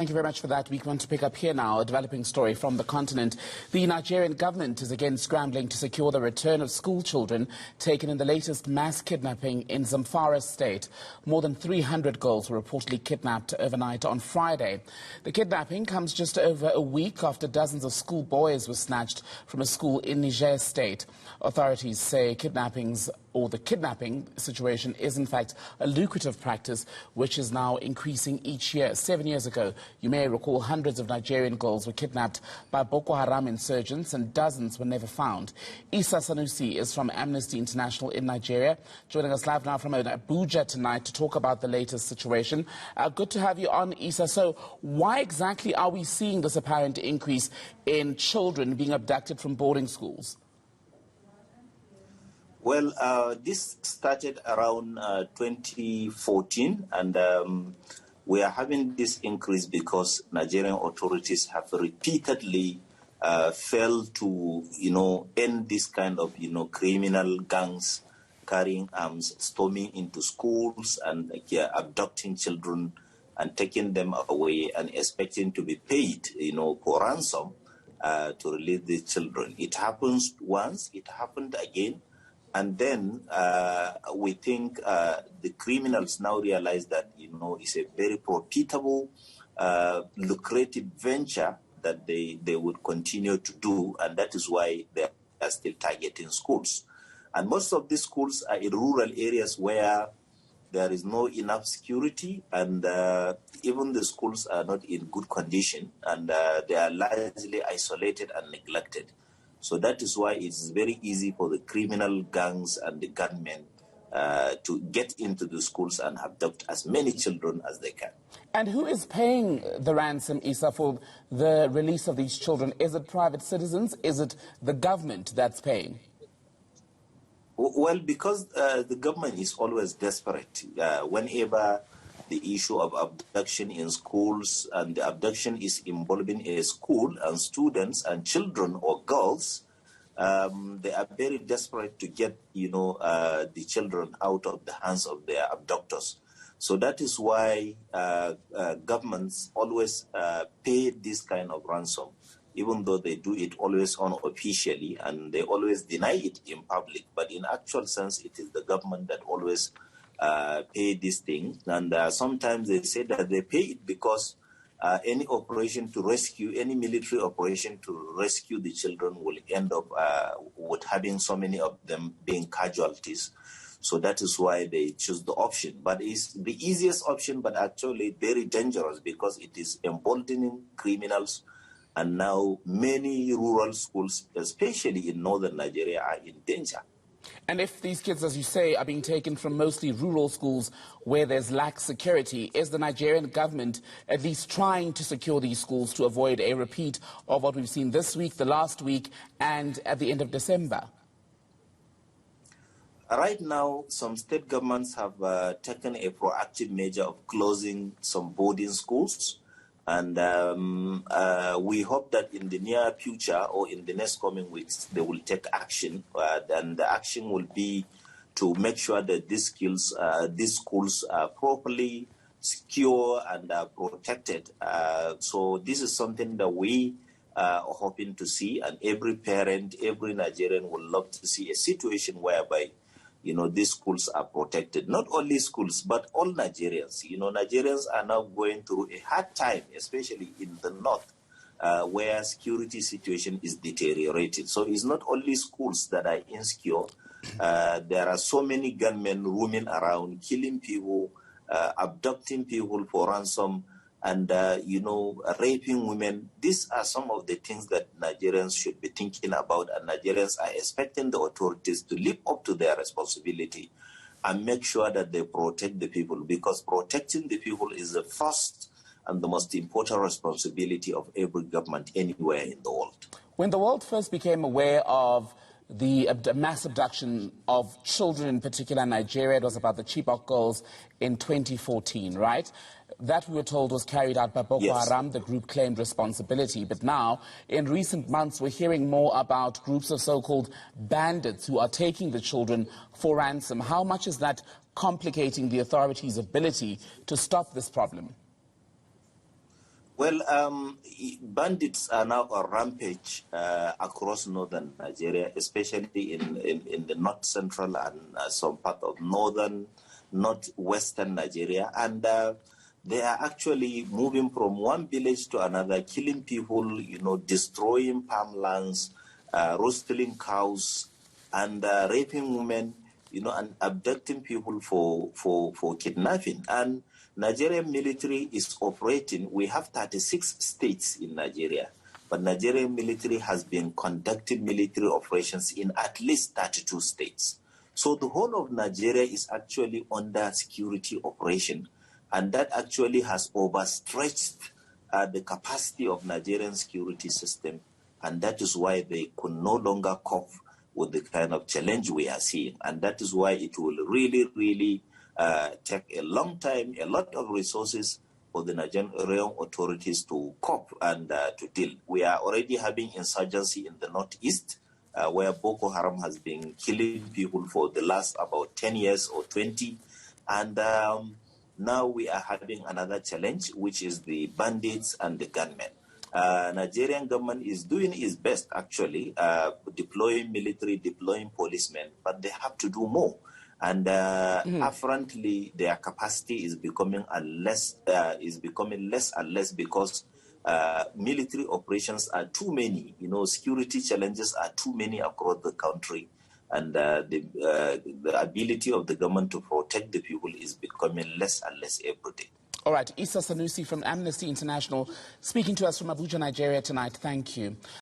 Thank you very much for that. We want to pick up here now a developing story from the continent. The Nigerian government is again scrambling to secure the return of school children taken in the latest mass kidnapping in Zamfara State. More than 300 girls were reportedly kidnapped overnight on Friday. The kidnapping comes just over a week after dozens of school boys were snatched from a school in Niger State. Authorities say the kidnapping situation is in fact a lucrative practice which is now increasing each year. 7 years ago, you may recall, hundreds of Nigerian girls were kidnapped by Boko Haram insurgents and dozens were never found. Sanusi is from Amnesty International in Nigeria, joining us live now from Abuja tonight to talk about the latest situation. Good to have you on, Isa. So why exactly are we seeing this apparent increase in children being abducted from boarding schools? Well, this started around 2014, and we are having this increase because Nigerian authorities have repeatedly failed to, end this kind of, criminal gangs carrying arms, storming into schools and abducting children and taking them away and expecting to be paid, for ransom to release the children. It happens once, it happened again. And then we think the criminals now realize that, it's a very profitable, lucrative venture that they would continue to do. And that is why they are still targeting schools. And most of these schools are in rural areas where there is no enough security, and even the schools are not in good condition, and they are largely isolated and neglected. So that is why it's very easy for the criminal gangs and the gunmen to get into the schools and abduct as many children as they can. And who is paying the ransom, Isa, for the release of these children? Is it private citizens? Is it the government that's paying? Well, because the government is always desperate. Whenever the issue of abduction in schools, and the abduction is involving a school and students and children or girls, they are very desperate to get, the children out of the hands of their abductors. So that is why governments always pay this kind of ransom, even though they do it always unofficially and they always deny it in public. But in actual sense, it is the government that always pay these things, and sometimes they say that they pay it because any operation to rescue, any military operation to rescue the children will end up with having so many of them being casualties. So that is why they choose the option. But it's the easiest option, but actually very dangerous because it is emboldening criminals. And now many rural schools, especially in northern Nigeria, are in danger. And if these kids, as you say, are being taken from mostly rural schools where there's lax security, is the Nigerian government at least trying to secure these schools to avoid a repeat of what we've seen this week, the last week, and at the end of December? Right now, some state governments have taken a proactive measure of closing some boarding schools. And we hope that in the near future or in the next coming weeks, they will take action. And the action will be to make sure that these schools are properly secure and protected. So this is something that we are hoping to see. And every parent, every Nigerian would love to see a situation whereby these schools are protected. Not only schools, but all Nigerians. Nigerians are now going through a hard time, especially in the north, where security situation is deteriorated. So it's not only schools that are insecure. There are so many gunmen roaming around, killing people, abducting people for ransom, and, raping women. These are some of the things that Nigerians should be thinking about, and Nigerians are expecting the authorities to live up to their responsibility and make sure that they protect the people, because protecting the people is the first and the most important responsibility of every government anywhere in the world. When the world first became aware of the mass abduction of children, in particular in Nigeria, it was about the Chibok girls in 2014, right? That, we were told, was carried out by Boko Haram. The group claimed responsibility. But now, in recent months, we're hearing more about groups of so-called bandits who are taking the children for ransom. How much is that complicating the authorities' ability to stop this problem? Well, bandits are now on rampage across northern Nigeria, especially in the north central and some part of northwestern Nigeria. And they are actually moving from one village to another, killing people, destroying farmlands, roasting cows, and raping women, and abducting people for kidnapping. And Nigerian military is operating. We have 36 states in Nigeria, but Nigerian military has been conducting military operations in at least 32 states. So the whole of Nigeria is actually under security operation, and that actually has overstretched the capacity of Nigerian security system, and that is why they could no longer cope with the kind of challenge we are seeing, and that is why it will really take a long time, a lot of resources for the Nigerian authorities to cope and to deal. We are already having insurgency in the northeast, where Boko Haram has been killing people for the last about 10 years or 20. And now we are having another challenge, which is the bandits and the gunmen. Nigerian government is doing its best, actually, deploying military, deploying policemen, but they have to do more. And apparently, their capacity is becoming less and less because military operations are too many. Security challenges are too many across the country, and the ability of the government to protect the people is becoming less and less every day. All right, Issa Sanusi from Amnesty International speaking to us from Abuja, Nigeria tonight. Thank you.